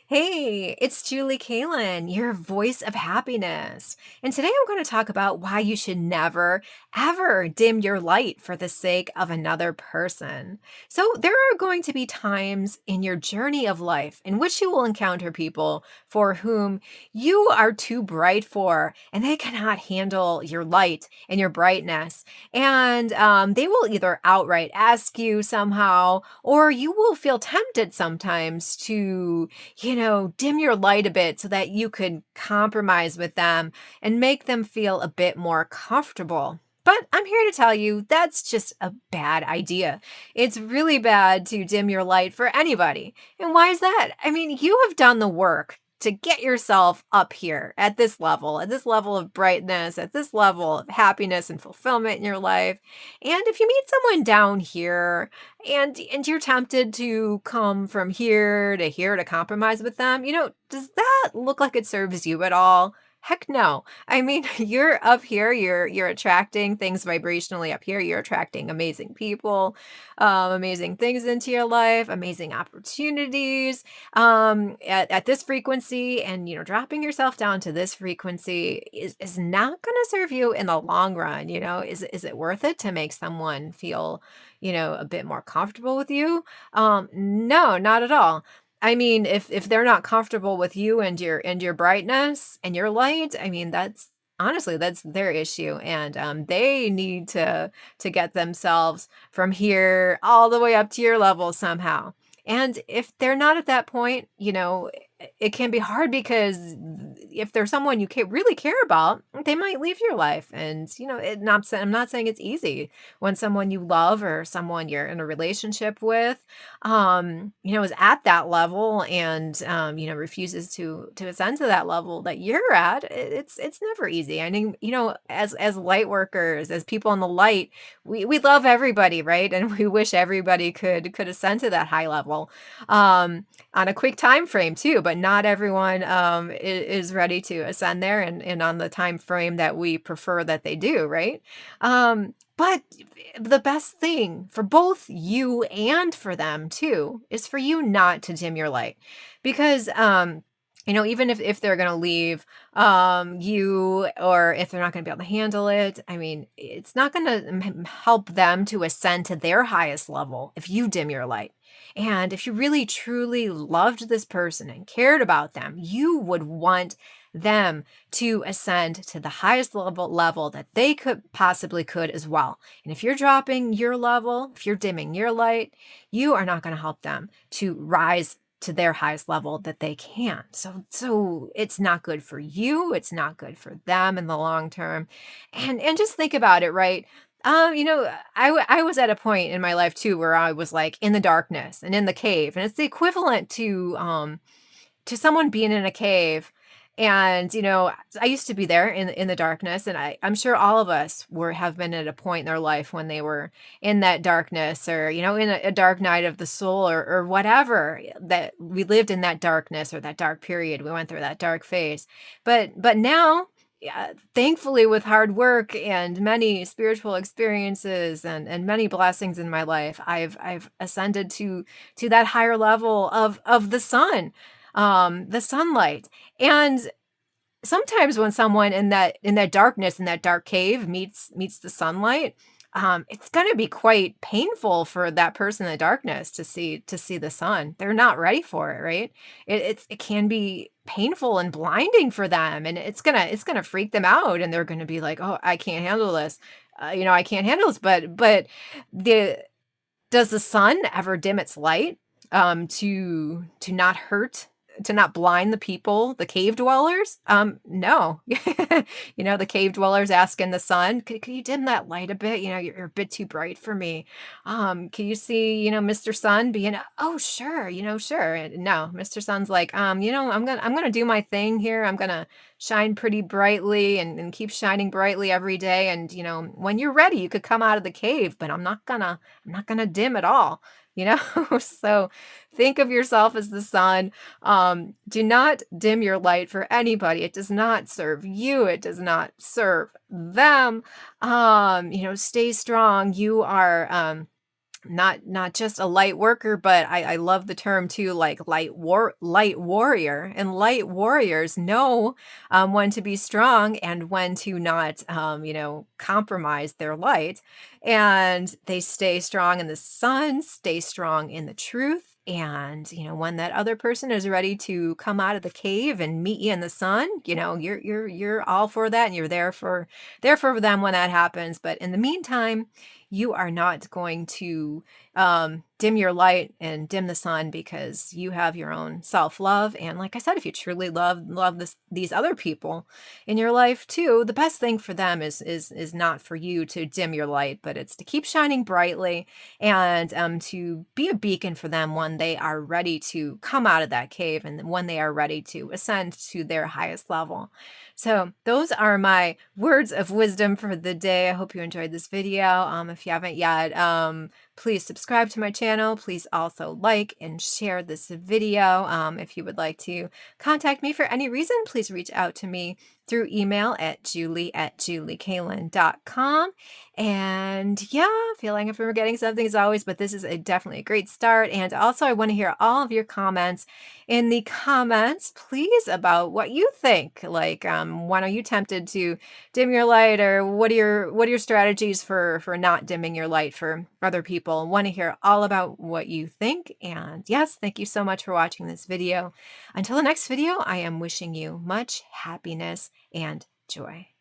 Hey, it's Julie Kalen, your voice of happiness. And today I'm going to talk about why you should never, ever dim your light for the sake of another person. So, there are going to be times in your journey of life in which you will encounter people for whom you are too bright for, and they cannot handle your light and your brightness. And they will either outright ask you somehow, or you will feel tempted sometimes to dim your light a bit so that you could compromise with them and make them feel a bit more comfortable. But I'm here to tell you that's just a bad idea. It's really bad to dim your light for anybody. And why is that? I mean, you have done the work to get yourself up here at this level of brightness, at this level of happiness and fulfillment in your life. And if you meet someone down here, and you're tempted to come from here to compromise with them, does that look like it serves you at all? Heck no. I mean, you're up here, you're attracting things vibrationally up here. You're attracting amazing people, amazing things into your life, amazing opportunities, at this frequency, and dropping yourself down to this frequency is not going to serve you in the long run. Is it worth it to make someone feel a bit more comfortable with you? No, not at all. I mean, if they're not comfortable with you and your brightness and your light, I mean, that's honestly, that's their issue, and they need to get themselves from here all the way up to your level somehow. And if they're not at that point, it can be hard because if there's someone you really care about, they might leave your life. And I'm not saying it's easy when someone you love or someone you're in a relationship with, is at that level and refuses to ascend to that level that you're at. It's never easy. I mean, as light workers, as people in the light, we love everybody, right? And we wish everybody could ascend to that high level. On a quick time frame too, but not everyone is ready to ascend there and on the time frame that we prefer that they do, right? But the best thing for both you and for them too is for you not to dim your light, because even if they're going to leave you, or if they're not going to be able to handle it, I mean, it's not going to help them to ascend to their highest level if you dim your light. And if you really truly loved this person and cared about them, you would want them to ascend to the highest level that they could as well. And if you're dropping your level, if you're dimming your light, you are not going to help them to rise to their highest level that they can. So it's not good for you, it's not good for them in the long term. And just think about it, right? I was at a point in my life too where I was like in the darkness and in the cave, and it's the equivalent to someone being in a cave. And I used to be there in the darkness, and I'm sure all of us have been at a point in their life when they were in that darkness, or in a dark night of the soul, or whatever, that we lived in that darkness or that dark period. We went through that dark phase. But now, yeah, thankfully, with hard work and many spiritual experiences and many blessings in my life, I've ascended to that higher level of the sunlight. And sometimes when someone in that darkness, in that dark cave meets the sunlight, it's gonna be quite painful for that person in the darkness to see the sun. They're not ready for it, right? It can be painful and blinding for them, and it's gonna freak them out, and they're gonna be like, "Oh, I can't handle this. I can't handle this." But the does the sun ever dim its light, to not hurt, to not blind the people, the cave dwellers? No. The cave dwellers asking the sun, "Could you dim that light a bit? You're a bit too bright for me. Can you see, Mr. Sun being, oh, sure, sure." And no, Mr. Sun's like, I'm gonna do my thing here. I'm gonna shine pretty brightly and keep shining brightly every day. And, when you're ready, you could come out of the cave, but I'm not gonna dim at all. So think of yourself as the sun. Do not dim your light for anybody. It does not serve you. It does not serve them. Stay strong. You are not just a light worker, but I love the term too, like light warrior. And light warriors know when to be strong and when to not, compromise their light. And they stay strong in the sun, stay strong in the truth. And when that other person is ready to come out of the cave and meet you in the sun, you're all for that, and you're there for them when that happens. But in the meantime, you are not going to dim your light and dim the sun, because you have your own self-love. And like I said, if you truly love these other people in your life too, the best thing for them is not for you to dim your light, but it's to keep shining brightly, and to be a beacon for them when they are ready to come out of that cave, and when they are ready to ascend to their highest level. So those are my words of wisdom for the day. I hope you enjoyed this video. If you haven't yet, please subscribe to my channel. Please also like and share this video. If you would like to contact me for any reason, please reach out to me through email at julie@juliekaylin.com. And yeah, I feel like I'm forgetting something as always, but this is definitely a great start. And also, I want to hear all of your comments in the comments, please, about what you think. Like, when are you tempted to dim your light, or what are your strategies for not dimming your light for other people? Want to hear all about what you think. And yes, thank you so much for watching this video. Until the next video, I am wishing you much happiness and joy.